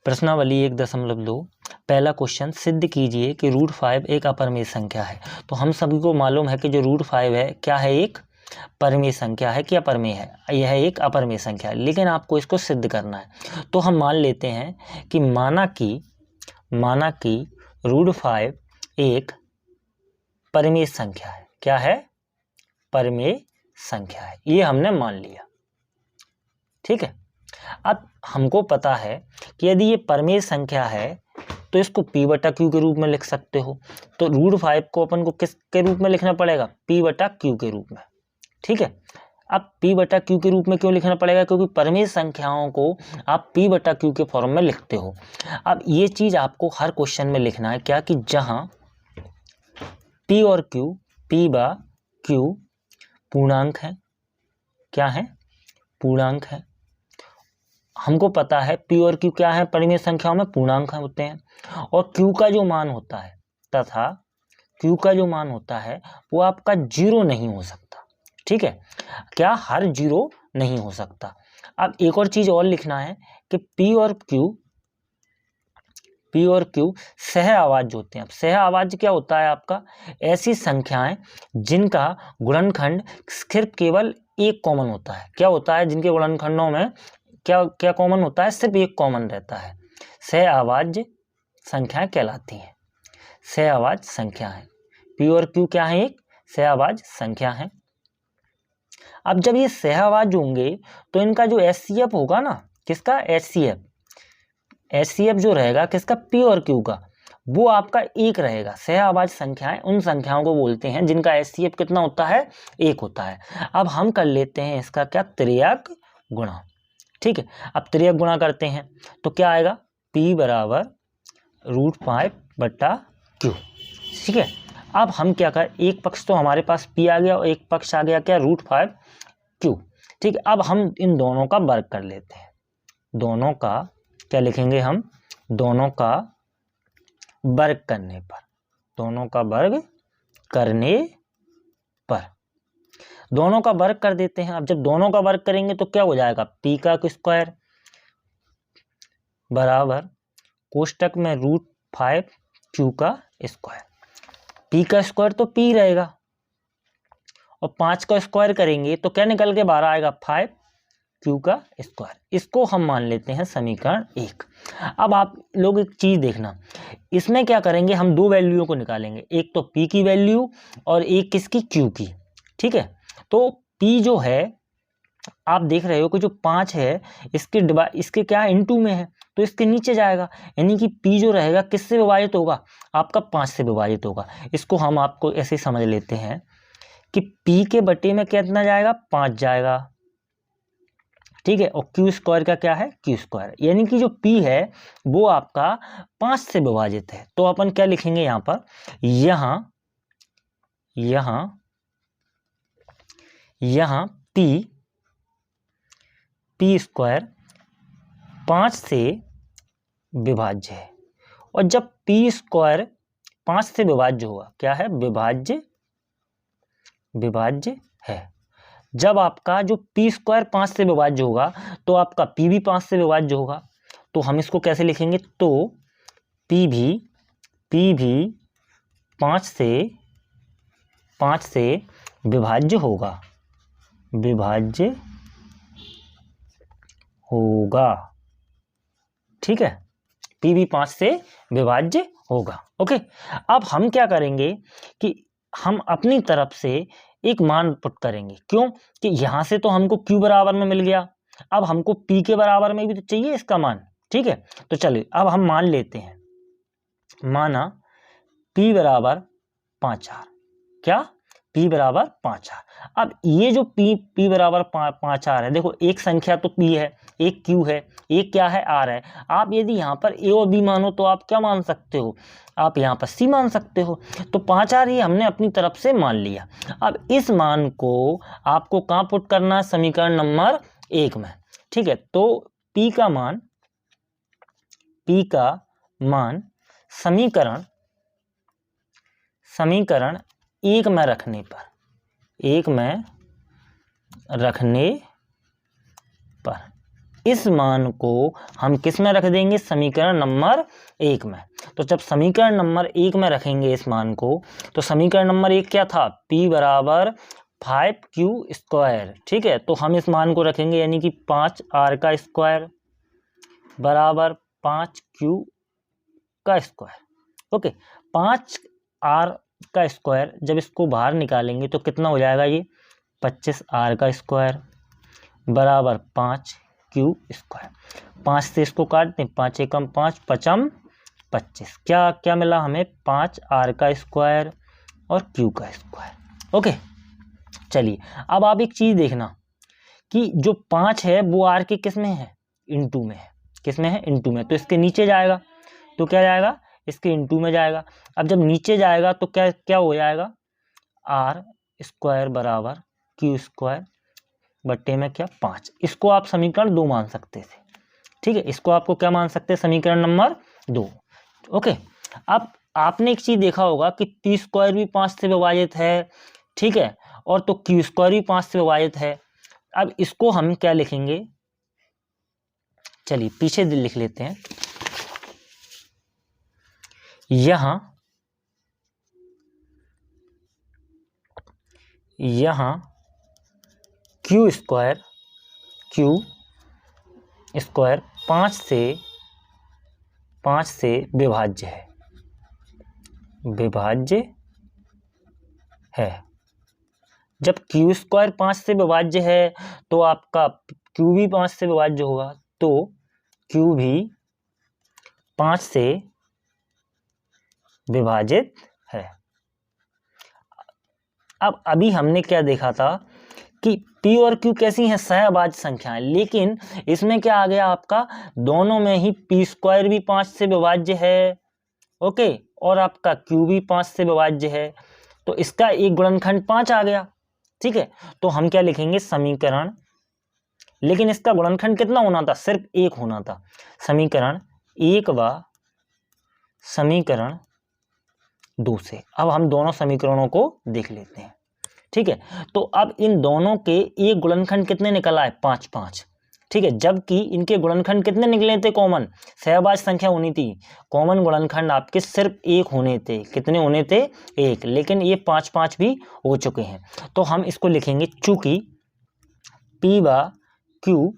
प्रश्नावली 1.2 पहला क्वेश्चन, सिद्ध कीजिए कि √5 एक अपरिमेय संख्या है। तो हम सभी को मालूम है कि जो √5 है क्या है, एक परिमेय संख्या है कि अपरिमेय है, यह एक अपरिमेय संख्या है, लेकिन आपको इसको सिद्ध करना है। तो हम मान लेते हैं कि माना कि √5 एक परिमेय संख्या है। क्या है? परिमेय संख्या है, ये हमने मान लिया। ठीक है, अब हमको पता है कि यदि ये परिमेय संख्या है तो इसको p/q के रूप में लिख सकते हो। तो √5 को अपन को किस के रूप में लिखना पड़ेगा? p/q के रूप में। ठीक है, अब p/q के रूप में क्यों लिखना पड़ेगा? क्योंकि परिमेय संख्याओं को आप p/q के फॉर्म में लिखते हो। अब ये चीज आपको हर क्वेश्चन में लिखना है, क्या कि जहां p और q, p/q पूर्णांक है। क्या है? पूर्णांक है। हमको पता है p और q क्या है, परिमेय संख्याओं में पूर्णांक होते हैं, और q का जो मान होता है तथा q का जो मान होता है वो आपका 0 नहीं हो सकता। ठीक है, क्या हर 0 नहीं हो सकता। अब एक और चीज और लिखना है कि p और q सह आवाज होते हैं। अब सह आवाज क्या होता है? आपका ऐसी संख्याएं जिनका गुणनखंड सिर्फ केवल एक कॉमन होता है। क्या होता है? जिनके गुणनखंडों में क्या कॉमन होता है? सिर्फ एक कॉमन रहता है। सह आवाज संख्याएं कहलाती हैं। सह आवाज संख्या है। p और q क्या है? एक सह आवाज संख्या है। अब जब ये सह आवाज होंगे तो इनका जो HCF होगा ना, किसका? HCF जो रहेगा किसका? p और q का, वो आपका एक रहेगा। सह आवाज संख्याएं उन संख्याओं को बोलते हैं जिनका HCF कितना होता है? एक होता है। अब हम कर लेते हैं इसका क्या? त्रियक गुणा। ठीक है, अब त्रियक गुणा करते हैं तो क्या आएगा? p = √5/q। ठीक है, अब हम क्या करें, एक पक्ष तो हमारे पास p आ गया और एक पक्ष आ गया क्या? √5q। ठीक है, अब हम इन दोनों का वर्ग कर लेते हैं। दोनों का क्या लिखेंगे हम? दोनों का वर्ग करने पर, दोनों का वर्ग करने पर दोनों का वर्ग कर देते हैं। अब जब दोनों का वर्ग करेंगे तो क्या हो जाएगा? p का स्क्वायर बराबर कोष्टक में √5q का स्क्वायर। p का स्क्वायर तो p रहेगा, और 5 का स्क्वायर करेंगे तो क्या निकल के बाहर आएगा? 5q का स्क्वायर। इसको हम मान लेते हैं समीकरण 1। अब आप लोग एक चीज देखना, इसमें क्या करेंगे, हम दो वैल्यूओं को निकालेंगे, एक तो p की वैल्यू और एक किसकी? q की। ठीक है, तो p जो है आप देख रहे हो कि जो 5 है इसके क्या इनटू में है, तो इसके नीचे जाएगा, यानी कि p जो रहेगा किससे विभाजित होगा? आपका 5 से विभाजित होगा। इसको हम आपको ऐसे समझ लेते हैं कि p के बटे में कितना जाएगा? 5 जाएगा। ठीक है, और q स्क्वायर का क्या है? q स्क्वायर, यानी कि जो p है वो आपका 5 से विभाजित है। तो अपन क्या लिखेंगे यहाँ पर? यहाँ p स्क्वायर 5 से विभाज्य है, और जब p स्क्वायर 5 से विभाज्य होगा, क्या है? विभाज्य है। जब आपका जो p स्क्वायर 5 से विभाज्य होगा तो आपका p भी 5 से विभाज्य होगा। तो हम इसको कैसे लिखेंगे? तो p भी 5 से विभाज्य होगा। ठीक है, p भी 5 से विभाज्य होगा। ओके, अब हम क्या करेंगे कि हम अपनी तरफ से एक मान पुट करेंगे। क्यों? कि यहां से तो हमको q बराबर में मिल गया, अब हमको p के बराबर में भी तो चाहिए इसका मान। ठीक है, तो चलिए अब हम मान लेते हैं, माना p = 5r। क्या? p = 5r। अब ये जो p = 5r है, देखो एक संख्या तो p है, एक q है, एक क्या है? r है। आप यदि यहाँ पर a और b मानो तो आप क्या मान सकते हो? आप यहाँ पर c मान सकते हो। तो 5r ही हमने अपनी तरफ से मान लिया। अब इस मान को आपको कहाँ पुट करना है? समीकरण नंबर 1 में। ठीक है, तो p का मान समीकरण 1 में रखने पर इस मान को हम किस में रख देंगे, समीकरण नंबर 1 में। तो जब समीकरण नंबर 1 में रखेंगे इस मान को, तो समीकरण नंबर 1 क्या था, p बराबर 5q²। ठीक है, तो हम इस मान को रखेंगे, यानी कि 5r का स्क्वायर बराबर 5q का स्क्वायर। ओके, 5r का स्क्वायर, जब इसको बाहर निकालेंगे तो कितना हो जाएगा, ये 25r का स्क्वायर बराबर 5q²। 5 से इसको काट दें, 5 एकम 5, 5m 25। क्या क्या मिला हमें, 5r का स्क्वायर और q का स्क्वायर। ओके, चलिए अब आप एक चीज देखना कि जो 5 है वो r के किस में है, इनटू में है। किस में है, इनटू में। तो इसके नीचे जाएगा तो क्या जाएगा, इसके इनटू में जाएगा। अब जब नीचे जाएगा तो क्या क्या हो जाएगा, r² बराबर q² बट्टे में क्या 5। इसको आप समीकरण 2 मान सकते थे। ठीक है, इसको आपको क्या मान सकते हैं, समीकरण नंबर 2। ओके, अब आपने एक चीज देखा होगा कि t² भी 5 से विभाजित है। ठीक है, और तो q² भी 5 से विभाजित है। अब इसको हम क्या लिखेंगे, चलिए पीछे लिख लेते हैं। यहां q² 5 से विभाज्य है। जब q² 5 से विभाज्य है तो आपका q भी 5 से विभाज्य होगा, तो q भी 5 से विभाजित है। अब अभी हमने क्या देखा था कि p और q कैसी हैं, सहअभाज्य संख्याएं, लेकिन इसमें क्या आ गया आपका, दोनों में ही p² भी 5 से विभाज्य है। ओके, और आपका q भी 5 से विभाज्य है, तो इसका एक गुणनखंड 5 आ गया। ठीक है, तो हम क्या लिखेंगे, समीकरण, लेकिन इसका गुणनखंड कितना होना था, सिर्फ 1 होना था। समीकरण 1 व समीकरण 2 से। अब हम दोनों समीकरणों को देख लेते हैं। ठीक है, तो अब इन दोनों के एक गुणनखंड कितने निकला है, 5 5। ठीक है, जबकि इनके गुणनखंड कितने निकले थे, कॉमन, सहअभाज्य संख्या होनी थी, कॉमन गुणनखंड आपके सिर्फ 1 होने थे। कितने होने थे, 1, लेकिन ये 5 5 भी हो चुके हैं। तो हम इसको लिखेंगे, चूंकि p व q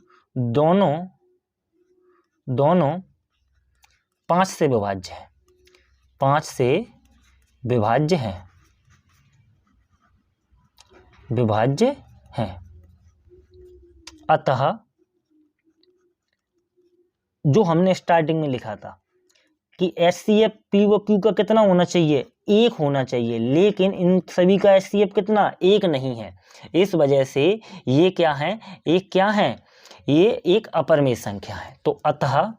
दोनों 5 से विभाज्य है, 5 से विभाज्य हैं, अतः जो हमने स्टार्टिंग में लिखा था कि HCF p व q का कितना होना चाहिए, 1 होना चाहिए, लेकिन इन सभी का HCF कितना, 1 नहीं है। इस वजह से ये क्या है, ये एक अपरिमेय संख्या है। तो अतः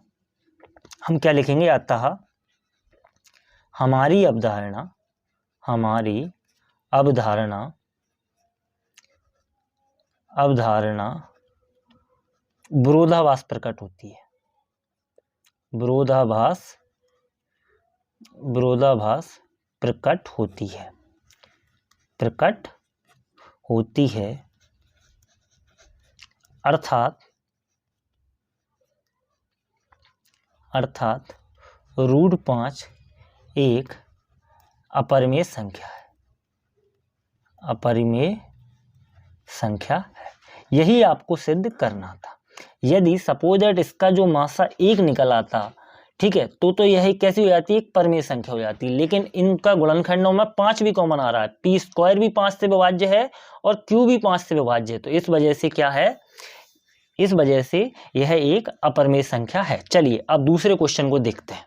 हम क्या लिखेंगे, अतः हमारी अवधारणा विरोधाभास प्रकट होती है। विरोधाभास प्रकट होती है, अर्थात √5 एक अपरिमेय संख्या है। यही आपको सिद्ध करना था। यदि सपोज दैट इसका जो मासा 1 निकल आता, ठीक है, तो यह कैसी हो जाती है, एक परिमेय संख्या हो जाती है। लेकिन इनका गुणनखंडों में 5 भी कॉमन आ रहा है, p² भी 5 से विभाज्य है और q भी 5 से विभाज्य है। तो इस वजह से क्या है, इस वजह से यह एक अपरिमेय संख्या है। चलिए अब दूसरे क्वेश्चन को देखते हैं।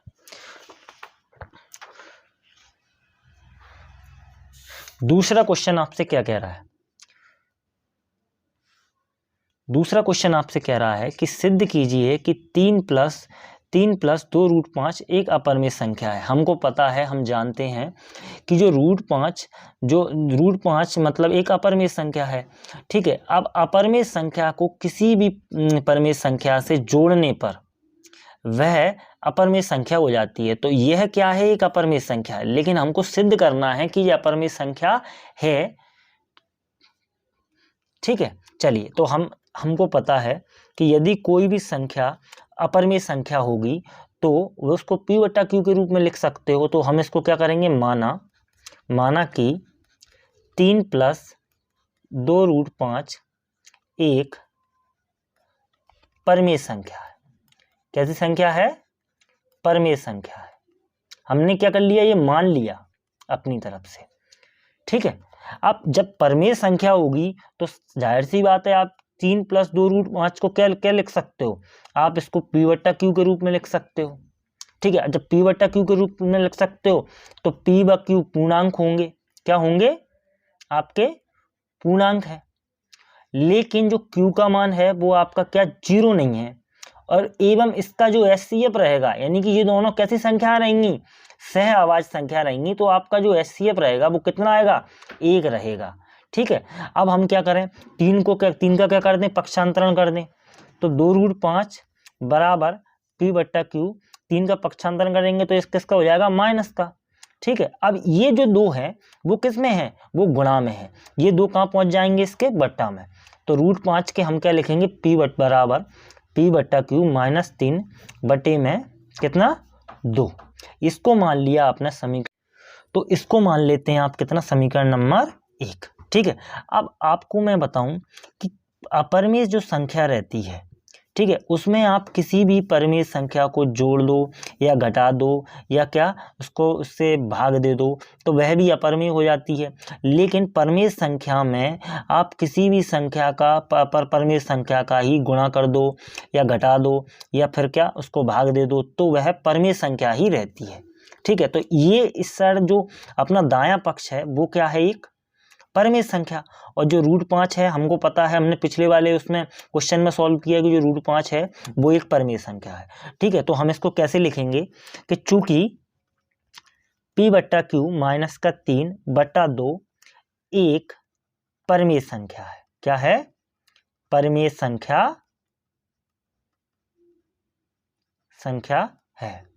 दूसरा क्वेश्चन आपसे क्या कह रहा है, दूसरा क्वेश्चन आपसे कह रहा है कि सिद्ध कीजिए कि 3 + 2 √5 एक अपरिमेय संख्या है। हमको पता है, हम जानते हैं कि जो √5 मतलब एक अपरिमेय संख्या है। ठीक है, अब अपरिमेय संख्या को किसी भी परिमेय संख्या से जोड़ने पर वह अपरिमेय संख्या हो जाती है। तो यह क्या है, एक अपरिमेय संख्या है, लेकिन हमको सिद्ध करना है कि यह अपरिमेय संख्या है। ठीक है, चलिए तो हम हमको पता है कि यदि कोई भी संख्या अपरिमेय संख्या होगी तो वो उसको p बटा q के रूप में लिख सकते हो। तो हम इसको क्या करेंगे, माना कि 3 + 2√5 एक परिमेय संख्या है। कैसी संख्या है? परिमेय संख्या है। हमने क्या कर लिया, ये मान लिया अपनी तरफ से, ठीक है। अब जब परिमेय संख्या होगी तो जाहिर सी बात है आप 3 + 2√5 को क्या लिख सकते हो, आप इसको p बटा q के रूप में लिख सकते हो, ठीक है। जब p बटा q के रूप में लिख सकते हो तो p व q पूर्णांक होंगे। क्या होंगे? आपके पूर्णांक है। लेकिन जो q का मान है वो आपका क्या 0 नहीं है, और एवं इसका जो एचसीएफ रहेगा, यानी कि ये दोनों कैसी संख्या रहेंगी, सह अभाज्य संख्या रहेंगी, तो आपका जो एचसीएफ रहेगा वो कितना आएगा, 1 रहेगा, ठीक है। अब हम क्या करें, 3 का क्या कर दें, पक्षांतरण कर दें। तो 2√5 बराबर p बट्टा q, 3 का पक्षांतरण करेंगे तो किसका हो जाएगा, माइनस का, ठीक है। अब ये जो 2 है वो किस में है, वो गुणा में है। ये 2 कहाँ पहुंच जाएंगे, इसके बट्टा में। तो √5 के हम क्या लिखेंगे, p बराबर p बट्टा q -3 बटे में कितना, 2। इसको मान लिया आपने समीकरण, तो इसको मान लेते हैं आप कितना, समीकरण नंबर 1, ठीक है। अब आपको मैं बताऊं कि अपरिमेय जो संख्या रहती है, ठीक है, उसमें आप किसी भी परिमेय संख्या को जोड़ दो या घटा दो या क्या उसको उससे भाग दे दो तो वह भी अपरिमेय हो जाती है। लेकिन परिमेय संख्या में आप किसी भी संख्या का परिमेय संख्या का ही गुणा कर दो या घटा दो या फिर क्या उसको भाग दे दो तो वह परिमेय संख्या ही रहती है, ठीक है। तो ये इस साइड जो अपना दायां पक्ष है वो क्या है, एक परिमेय संख्या। और जो √5 है, हमको पता है, हमने पिछले वाले उसमें क्वेश्चन में सॉल्व किया कि जो √5 है वो एक परिमेय संख्या है, ठीक है। तो हम इसको कैसे लिखेंगे कि चूंकि p बट्टा q -3 बट्टा 2 एक परिमेय संख्या है। क्या है? परिमेय संख्या है।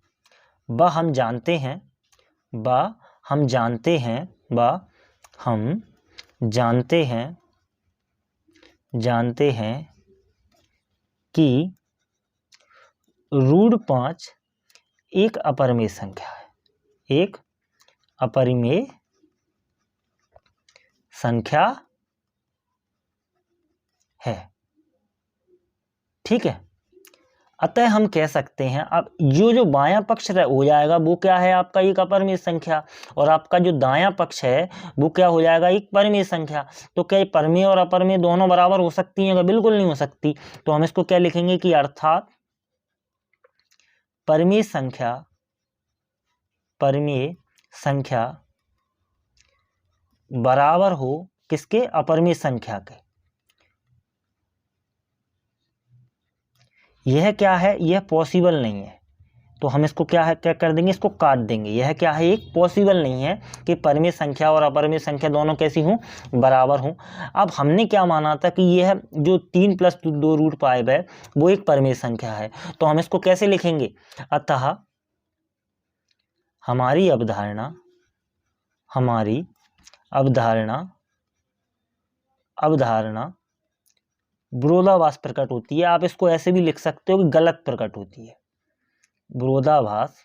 हम जानते हैं कि √5 एक अपरिमेय संख्या है, एक अपरिमेय संख्या है, ठीक है। अतः हम कह सकते हैं, अब जो बायां पक्ष हो जाएगा वो क्या है, आपका एक अपरिमेय संख्या, और आपका जो दायां पक्ष है वो क्या हो जाएगा, एक परिमेय संख्या। तो क्या परिमेय और अपरिमेय दोनों बराबर हो सकती हैं? बिल्कुल नहीं हो सकती। तो हम इसको क्या लिखेंगे कि अर्थात परिमेय संख्या बराबर हो किसके, अपरिमेय संख्या के। यह क्या है, यह पॉसिबल नहीं है। तो हम इसको क्या कर देंगे, इसको काट देंगे। यह क्या है, एक पॉसिबल नहीं है कि परिमेय संख्या और अपरिमेय संख्या दोनों कैसी हों, बराबर हों। अब हमने क्या माना था कि यह जो 3 + 2√5 है वो एक परिमेय संख्या है। तो हम इसको कैसे लिखेंगे, अतः हमारी अवधारणा विरोधाभास प्रकट होती है। आप इसको ऐसे भी लिख सकते हो कि गलत प्रकट होती है, विरोधाभास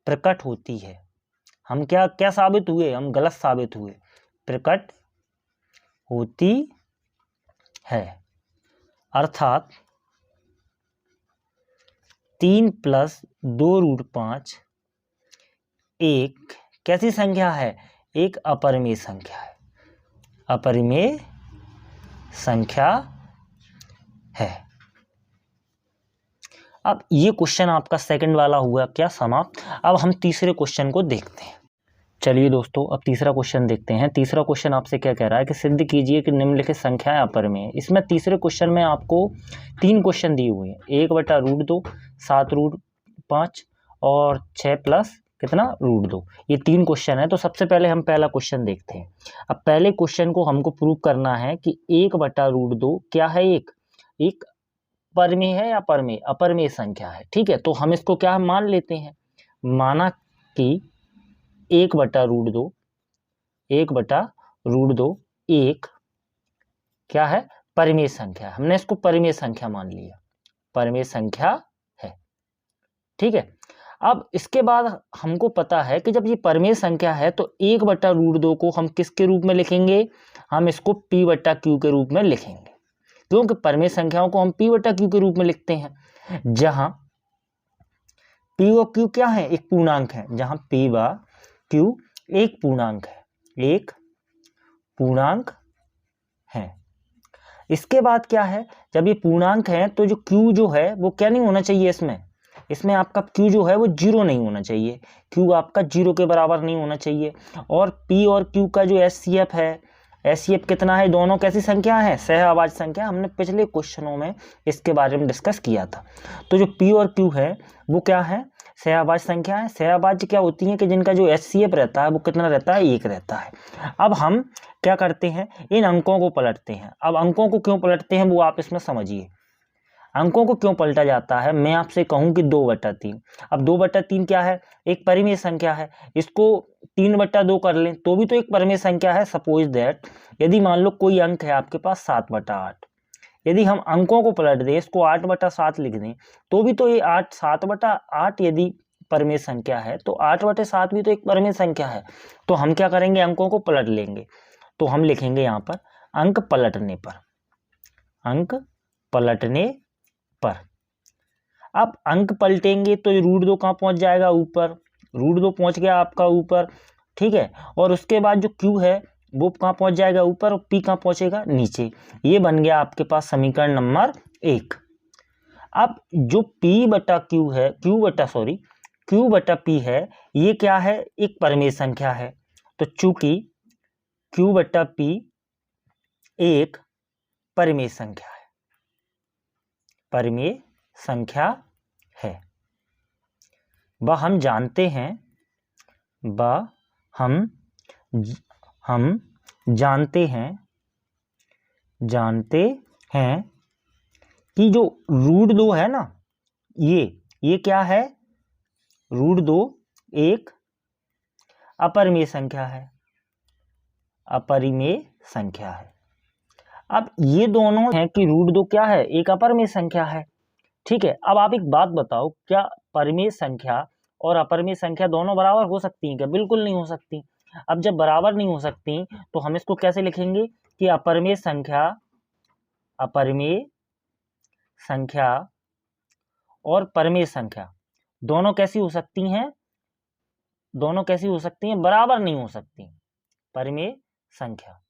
प्रकट होती है। हम क्या साबित हुए, हम गलत साबित हुए, प्रकट होती है। अर्थात 3 + 2√5 एक कैसी संख्या है, एक अपरिमेय संख्या है, अपरिमेय संख्या है। अब ये क्वेश्चन आपका सेकंड वाला हुआ क्या, समाप्त। अब हम तीसरे क्वेश्चन को देखते हैं। चलिए दोस्तों, अब तीसरा क्वेश्चन देखते हैं। तीसरा क्वेश्चन आपसे क्या कह रहा है कि सिद्ध कीजिए कि निम्नलिखित संख्याएं अपरिमेय हैं। इसमें तीसरे क्वेश्चन में आपको 3 क्वेश्चन दिए हुए हैं, 1/√2, 7√5 और 6 + कितना, √2। ये 3 क्वेश्चन है। तो सबसे पहले हम पहला क्वेश्चन देखते हैं। अब पहले क्वेश्चन को हमको प्रूव करना है कि 1/√2 क्या है, एक परिमेय है या अपरिमेय संख्या है, ठीक है। तो हम इसको क्या मान लेते हैं, माना कि 1/√2 एक क्या है, परिमेय संख्या है, हमने इसको परिमेय संख्या मान लिया, परिमेय संख्या है। ठीक है, अब इसके बाद हमको पता है कि जब ये परिमेय संख्या है तो 1/√2 को हम किसके रूप में लिखेंगे, हम इसको p/q के रूप में लिखेंगे, क्योंकि परिमेय संख्याओं को हम p/q के रूप में लिखते हैं, जहां p और q क्या है, एक पूर्णांक है, जहां p/q एक पूर्णांक है, एक पूर्णांक है। इसके बाद क्या है, जब ये पूर्णांक है तो जो q जो है वो क्या नहीं होना चाहिए, इसमें आपका q जो है वो 0 नहीं होना चाहिए, q आपका 0 के बराबर नहीं होना चाहिए। और p और q का जो HCF है, HCF कितना है, दोनों कैसी संख्या है, सहअभाज्य संख्या, हमने पिछले क्वेश्चनों में इसके बारे में डिस्कस किया था। तो जो p और q है वो क्या है, सहअभाज्य संख्या है। सहअभाज्य क्या होती है कि जिनका जो HCF रहता है वो कितना रहता है, 1 रहता है। अब हम क्या करते हैं, इन अंकों को पलटते हैं। अब अंकों को क्यों पलटते हैं वो आप इसमें समझिए, अंकों को क्यों पलटा जाता है। मैं आपसे कहूं कि 2/3, अब 2/3 क्या है, एक परिमेय संख्या है, इसको 3/2 कर लें तो भी तो एक परिमेय संख्या है। सपोज दैट यदि मान लो कोई अंक है आपके पास 7/8, यदि हम अंकों को पलट दें, इसको 8/7 लिख दें तो भी तो ये 7/8 यदि परिमेय संख्या है तो 8/7 भी तो एक परिमेय संख्या है। तो हम क्या करेंगे, अंकों को पलट लेंगे, तो हम लिखेंगे यहाँ पर अंक पलटने पर, अंक पलटने पर। अब अंक पलटेंगे तो √2 कहाँ पहुंच जाएगा, ऊपर, √2 पहुंच गया आपका ऊपर। ठीक है, और उसके बाद जो q है वो कहाँ पहुंच जाएगा, ऊपर, और p कहाँ पहुंचेगा, नीचे। ये बन गया आपके पास समीकरण नंबर 1। अब जो p/q है, q/p है, ये क्या है, एक परिमेय संख्या है। तो चूंकि q/p एक परिमेय संख्या है, परिमेय संख्या है, वह हम जानते हैं, वह हम जानते हैं कि जो √2 है ना, ये क्या है, √2 एक अपरिमेय संख्या है, अपरिमेय संख्या है। अब ये दोनों हैं कि √2 क्या है, एक अपरिमेय संख्या है। ठीक है, अब आप एक बात बताओ, क्या परिमेय संख्या और अपरिमेय संख्या दोनों बराबर हो सकती हैं क्या, बिल्कुल नहीं हो सकती। अब जब बराबर नहीं हो सकती तो हम इसको कैसे लिखेंगे कि अपरिमेय संख्या और परिमेय संख्या दोनों कैसी हो सकती हैं, दोनों कैसी हो सकती हैं, बराबर नहीं हो सकती। परिमेय संख्या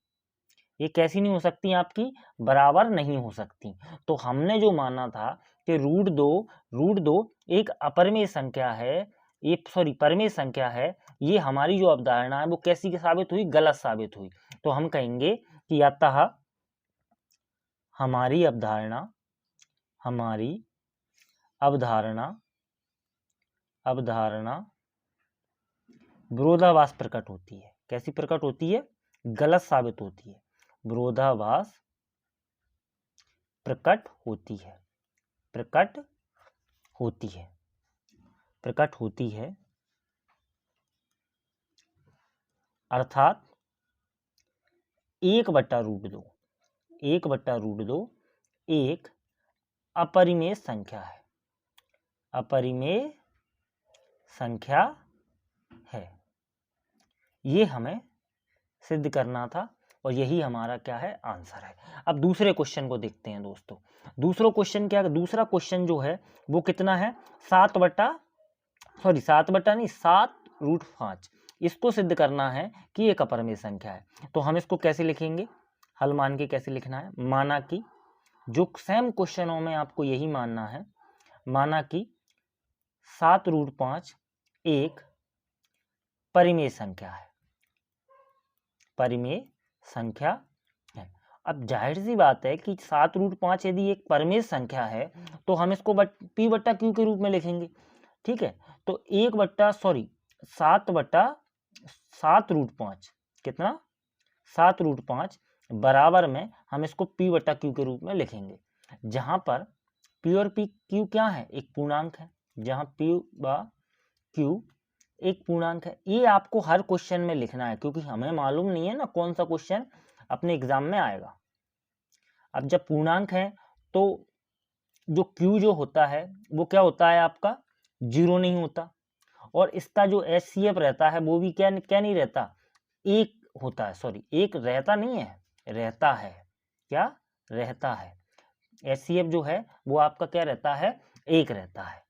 ये कैसी नहीं हो सकती, आपकी बराबर नहीं हो सकती। तो हमने जो माना था कि √2 एक अपरिमेय संख्या है, ये परिमेय संख्या है, ये हमारी जो अवधारणा है वो कैसी साबित हुई, गलत साबित हुई। तो हम कहेंगे कि अतः हमारी अवधारणा विरोधाभास प्रकट होती है। कैसी प्रकट होती है, गलत साबित होती है, विरोधाभास प्रकट होती है, अर्थात 1/√2 एक अपरिमेय संख्या है, अपरिमेय संख्या है। ये हमें सिद्ध करना था और यही हमारा क्या है, आंसर है। अब दूसरे क्वेश्चन को देखते हैं दोस्तों। दूसरा क्वेश्चन क्या, दूसरा क्वेश्चन जो है वो कितना है, 7/5 इसको सिद्ध करना है कि एक अपरिमेय संख्या है। तो हम इसको कैसे लिखेंगे, हल मान के कैसे लिखना है, माना कि जो सेम क्वेश्चनों में आपको यही मानना है, माना कि 7√5 एक परिमेय संख्या है, परिमेय संख्या है। अब जाहिर सी बात है कि 7√5 यदि एक परिमेय संख्या है तो हम इसको p/q के रूप में लिखेंगे। ठीक है, तो 7/7 कितना, 7√5 बराबर में हम इसको p/q के रूप में लिखेंगे, जहां पर p और q क्या है, एक पूर्णांक है, जहां p/q एक पूर्णांक है। ये आपको हर क्वेश्चन में लिखना है, क्योंकि हमें मालूम नहीं है ना कौन सा क्वेश्चन अपने एग्जाम में आएगा। अब जब पूर्णांक है तो जो q जो होता है वो क्या होता है आपका, 0 नहीं होता, और इसका जो HCF रहता है वो भी क्या क्या नहीं रहता, 1 होता है, सॉरी 1 रहता नहीं है, रहता है, क्या रहता है, HCF जो है वो आपका क्या रहता है, 1 रहता है।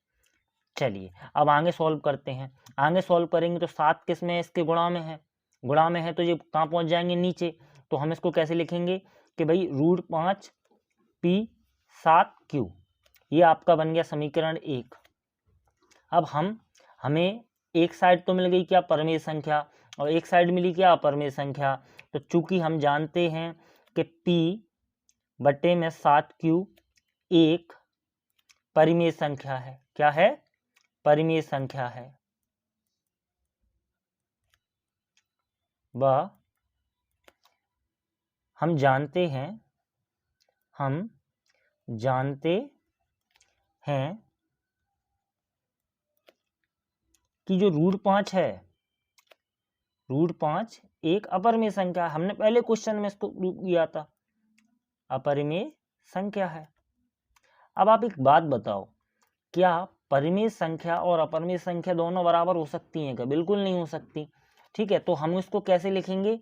चलिए अब आगे सॉल्व करते हैं। आगे सॉल्व करेंगे तो 7 किस में है, इसके गुणा में है, गुणा में है तो ये कहाँ पहुंच जाएंगे, नीचे। तो हम इसको कैसे लिखेंगे कि भाई √5 P 7Q, ये आपका बन गया समीकरण 1। अब हमें एक साइड तो मिल गई क्या, परिमेय संख्या, और एक साइड मिली क्या, अपरिमेय संख्या। तो चूंकि हम जानते हैं कि P बटे में 7Q एक परिमेय संख्या है, क्या है, परिमेय संख्या है, वह हम जानते हैं कि जो √5 है, √5 एक अपरिमेय संख्या है। हमने पहले क्वेश्चन में इसको प्रूव किया था, अपरिमेय संख्या है। अब आप एक बात बताओ, क्या परिमेय संख्या और अपरिमेय संख्या दोनों बराबर हो सकती हैं क्या, बिल्कुल नहीं हो सकती। ठीक है, तो हम इसको कैसे लिखेंगे,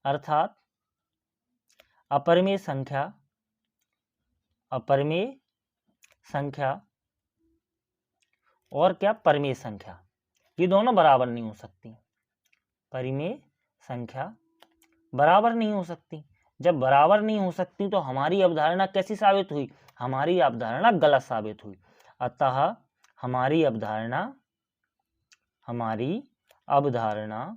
अर्थात अपरिमेय संख्या और क्या, परिमेय संख्या, ये दोनों बराबर नहीं हो सकती, परिमेय संख्या बराबर नहीं हो सकती। जब बराबर नहीं हो सकती तो हमारी अवधारणा कैसी साबित हुई, हमारी अवधारणा गलत साबित हुई। अतः हमारी अवधारणा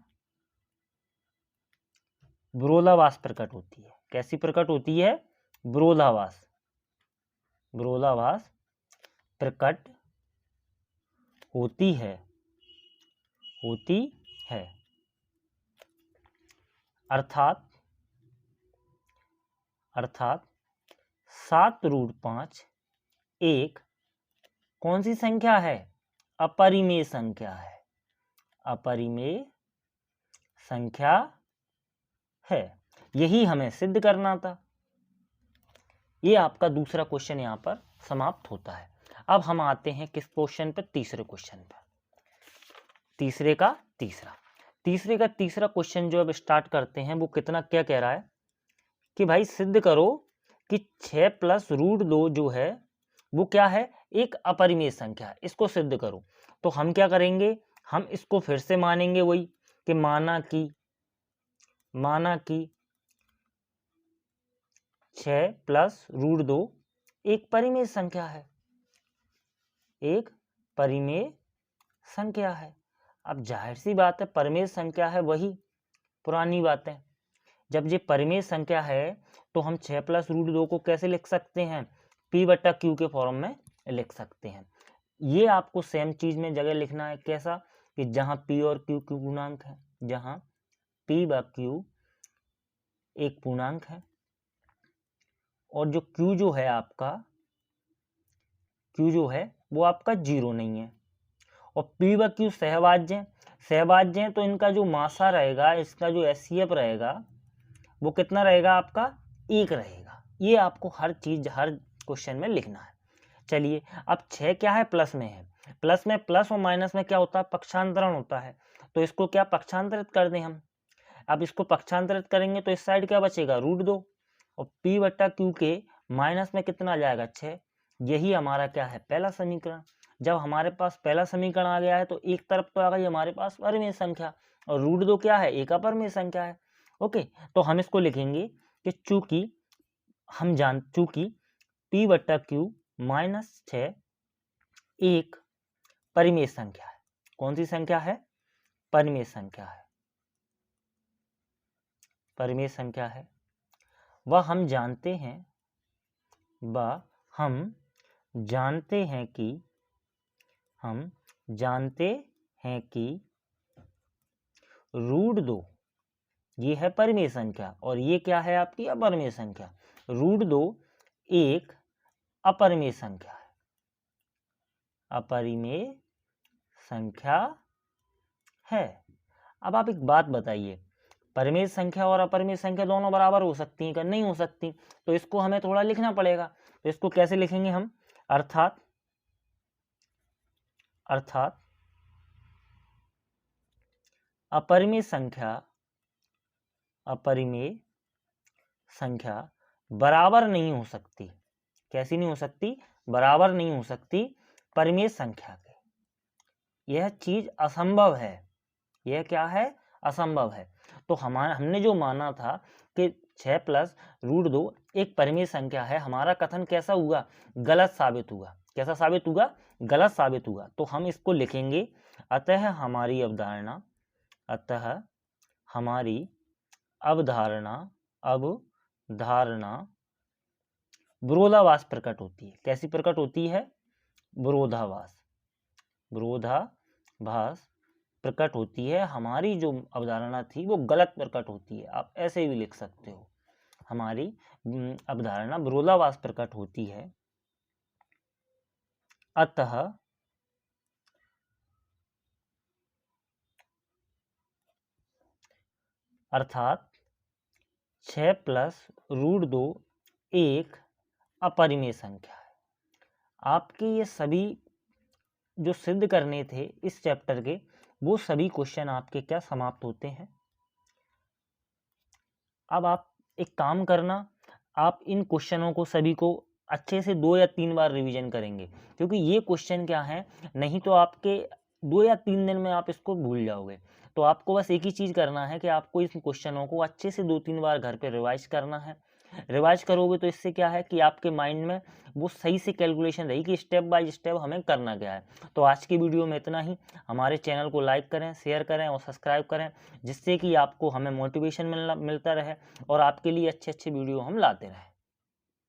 विरोधाभास प्रकट होती है। कैसी प्रकट होती है, विरोधाभास प्रकट होती है अर्थात 7√5 एक कौन सी संख्या है, अपरिमेय संख्या है, अपरिमेय संख्या है। यही हमें सिद्ध करना था। ये आपका दूसरा क्वेश्चन यहाँ पर समाप्त होता है। अब हम आते हैं किस क्वेश्चन पर, तीसरे क्वेश्चन पर, तीसरे का तीसरा क्वेश्चन जो अब स्टार्ट करते हैं वो कितना क्या कह रहा है कि भाई सिद्ध करो कि 6 + √2 जो है वो क्या है, एक अपरिमेय संख्या है, इसको सिद्ध करो। तो हम क्या करेंगे, हम इसको फिर से मानेंगे वही कि माना कि 6 + √2 एक परिमेय संख्या है, एक परिमेय संख्या है। अब जाहिर सी बात है, परिमेय संख्या है वही पुरानी बातें। जब ये परिमेय संख्या है तो हम 6 + √2 को कैसे लिख सकते हैं, P/Q के फॉर्म में लिख सकते हैं। ये आपको सेम चीज में जगह लिखना है, कैसा कि जहां P और Q पूर्णांक है, जहां P/Q एक पूर्णांक है और जो Q जो है आपका, Q जो है वो आपका 0 नहीं है, और P/Q सहभाज्य है, तो इनका जो मासा रहेगा, इसका जो HCF रहेगा वो कितना रहेगा आपका, 1 रहेगा। ये आपको हर चीज हर क्वेश्चन में लिखना है। चलिए अब 6 क्या है, प्लस में है, प्लस और माइनस में क्या होता है, पक्षांतरण होता है। तो इसको क्या पक्षांतरित कर दें हम। अब इसको पक्षांतरित करेंगे तो इस साइड क्या बचेगा, √2, और P/Q के माइनस में कितना आ जाएगा, 6। यही हमारा क्या है, पहला समीकरण। जब हमारे पास पहला समीकरण आ गया है तो एक तरफ तो आ गई हमारे पास परिमेय संख्या, और √2 क्या है, एक अपरिमेय संख्या है। ओके, तो हम इसको लिखेंगे कि चूंकि P/Q -6 एक परिमेय संख्या है। कौन सी संख्या है, परिमेय संख्या है, परिमेय संख्या है। वह हम जानते हैं कि √2 ये है परिमेय संख्या और ये क्या है आपकी अपरिमेय संख्या। √2 एक अपरिमेय संख्या है, अपरिमेय संख्या है। अब आप एक बात बताइए, परिमेय संख्या और अपरिमेय संख्या दोनों बराबर हो सकती हैं, नहीं हो सकती, तो इसको हमें थोड़ा लिखना पड़ेगा। तो इसको कैसे लिखेंगे हम, अर्थात अपरिमेय संख्या बराबर नहीं हो सकती। कैसी नहीं हो सकती, बराबर नहीं हो सकती परिमेय संख्या के। यह चीज असंभव है। यह क्या है, असंभव है। तो हमने जो माना था कि 6 प्लस रूट 2 एक परिमेय संख्या है, हमारा कथन कैसा हुआ, गलत साबित हुआ। कैसा साबित हुआ, गलत साबित हुआ। तो हम इसको लिखेंगे, अतः हमारी अवधारणा विरोधाभास प्रकट होती है। कैसी प्रकट होती है, विरोधाभास प्रकट होती है। हमारी जो अवधारणा थी वो गलत प्रकट होती है। आप ऐसे भी लिख सकते हो, हमारी अवधारणा विरोधाभास प्रकट होती है। अतः अर्थात 6 प्लस रूट 2 एक अपरिमेय संख्या है। आपके ये सभी जो सिद्ध करने थे इस चैप्टर के, वो सभी क्वेश्चन आपके क्या समाप्त होते हैं। अब आप एक काम करना, आप इन क्वेश्चनों को सभी को अच्छे से 2 या 3 बार रिवीजन करेंगे, क्योंकि ये क्वेश्चन क्या है, नहीं तो आपके 2 या 3 दिन में आप इसको भूल जाओगे। तो आपको बस एक ही चीज़ करना है कि आपको इस क्वेश्चनों को अच्छे से 2-3 बार घर पे रिवाइज करना है। रिवाइज करोगे तो इससे क्या है कि आपके माइंड में वो सही से कैलकुलेशन रही कि स्टेप बाय स्टेप हमें करना क्या है। तो आज की वीडियो में इतना ही। हमारे चैनल को लाइक करें, शेयर करें और सब्सक्राइब करें, जिससे कि आपको हमें मोटिवेशन मिलता रहे और आपके लिए अच्छे अच्छे वीडियो हम लाते रहें।